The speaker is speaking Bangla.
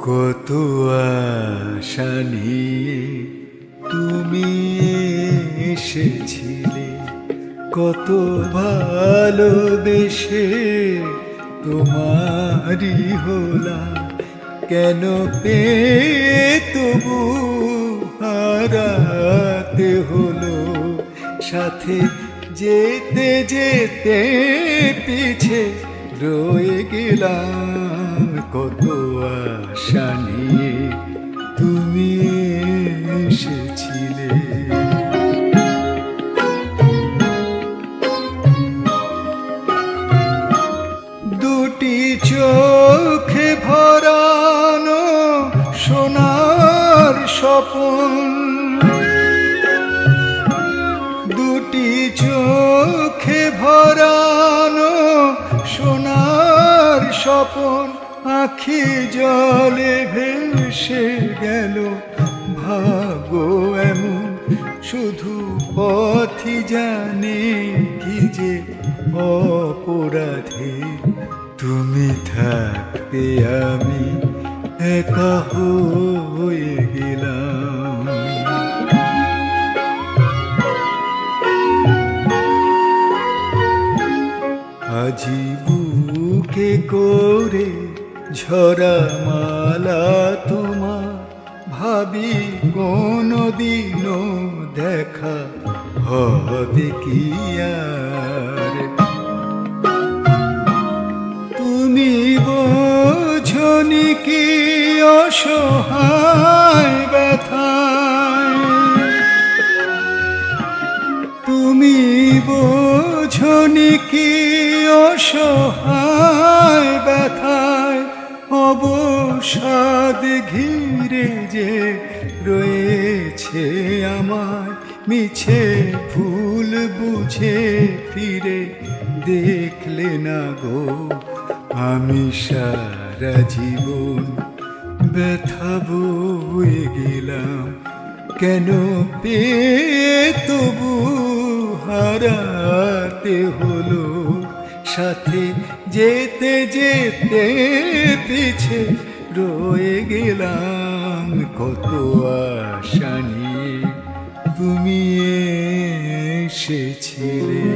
কত আশা নিয়ে তুমি এসেছিলে, কত ভালোবেসে তোমারই হলাম, কেন পেয়ে তবু হারাতে হলো। সাথে যেতে যেতে পিছে রয়ে গেলাম, কত আশা নিয়ে তুমি এসেছিলে। দুটি চোখে ভরানো সোনার স্বপন, দুটি চোখে ভরানো সোনার স্বপন, আখি জলে ভেসে গেল। ভাগ্য এমন, শুধু পথই জানে কি যে অপরাধে। তুমি থাকতে আমি একা হয়ে গেলাম। আজি বুকে করে ঝরা মালা তোমার, ভাবি কোনদিনও দেখা হবে কি আর। তুমি বোঝনি কি অসহায় ব্যথায়, তুমি বোঝনি কি অসহায় ব্যথায়। অবসাদ ঘিরে যে রয়েছে আমায়, মিছে ফুল বুঝে ফিরে দেখলে না গো। আমি সারা জীবন ব্যথা বয়ে গেলাম, কেন পেয়ে তবু হারাতে হলো। সাথে যেতে যেতে পিছে রয়ে গেলাম, কত আশা নিয়ে তুমি এসেছিলে।